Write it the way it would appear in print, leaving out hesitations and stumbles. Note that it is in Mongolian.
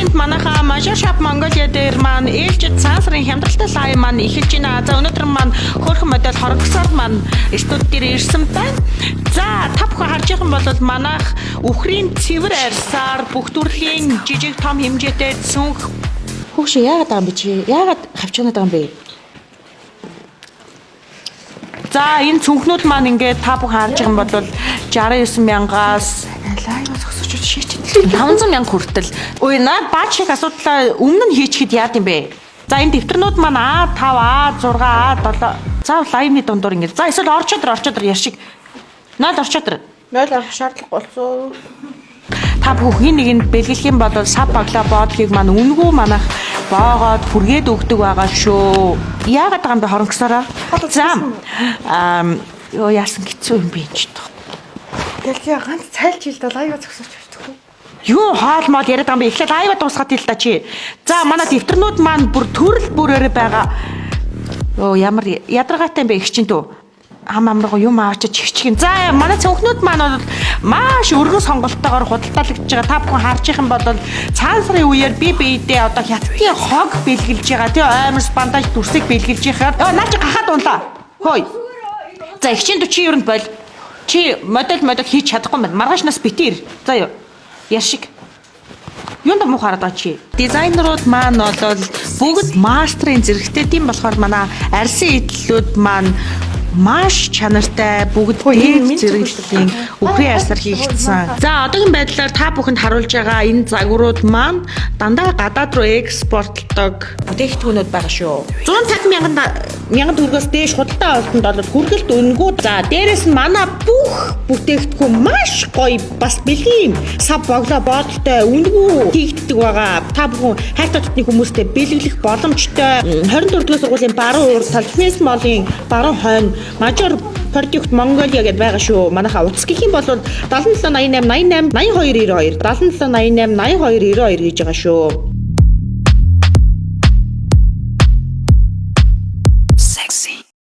өдрийн манайхаа Major Shop Mongolia дээр маань ээлжид сансрын хямдралтай лайв маань эхэлж байна. За өнөөдөр маань хөөрхөн модель хорогсоор маань студ дээр ирсэн байна. За та бүхэн харж байгаа бол манайх үхрийн цэвэр арьсаар бүх төрлийн жижиг том хэмжээтэй цүнх Хүүш яагаад байгаа юм бэ чи? Яагаад хавчганаад байгаа юм бэ? За энэ цүнхнүүд маань ингээд та бүхэн харж байгаа бол 69 мянгаас Лайваас өсөж шийчээд 500 мянга хүртэл. Үй наа бааж шиг асуудлаа өмнө нь хийчихэд яад юм бэ? За энэ дэвтэрнүүд маань А5, А6, А7. За лайвны дундуур ингээд. За эсвэл орчод яшиг. 0 орчод. 0 авах шаардлага болсон. Та бүхэн нэг нь бэлгэлэх юм бол сав багла бодлыг маань үнгүй манах боогоод хүргээд өгдөг байгаа шүү. Яагаад байгаа юм бэ хоронгосороо? За ёо яасан хэцүү юм бэ ч тоо. Тэгэл ганц цайлж хил да лайваа зогсооч өгдөг. Юу хоол мод яриад байгаа юм бэ? Эхлээд лайва дуусгаад ил та чи. За манай дэвтэрнүүд маань бүр төрөл бүрээр байгаа. Оо ямар ядаргаатай юм бэ их чинь дөө. Амраа юм аачиж чихчихин. За манай цонхнууд маань бол маш өргөн сонголтоогоор худалдаалагдж байгаа. Та бүхэн харж их юм бол цаан сарын үеэр би биедээ одоо хятадын хог бэлгэлж байгаа. Тэгээ аймарс бандаж дүрсийг бэлгэлж байгаа. Наа чи гахаад унлаа. Хөөе. За их чинь чи ер нь бол чи модель хийж чадахгүй байна. Маргаашнаас битээр. За юу. Яшиг. Юунд муу хараад байгаа чи? Дизайнерууд маань бол бүгд мастрын зэрэгтэй. Тийм болохоор манай арьсан идэлүүд маань маш чанартай бүгд дээд зэрэглэлийн үхрийн арьсаар хийгдсэн. За одоогийн байдлаар та бүхэнд харуулж байгаа энэ загварууд маань дандаа гадаад руу экспортлдог бүтээгдэхүүнүүд байгаа шүү. 150 мянган төгрөгөөс дээш худалдаа авалтанд бол хүргэлт үнэгүй. За дээрэс нь манай бүх бүтээгдэхүүн маш гоё бас бэлгийн сав боглоо боодолтой үнэгүй хийгддэг байгаа. Та бүхэн хайртай дотны хүмүүстэй бэлгэлэх боломжтой. 24-р сургуулийн баруун урд талд Face Mall-ийн баруун хойно Major Product Mongolia гэдээ байгаа шүү. Манайхаа утас гэх юм бол 7788 88 8292 7788 8292 гэж байгаа шүү.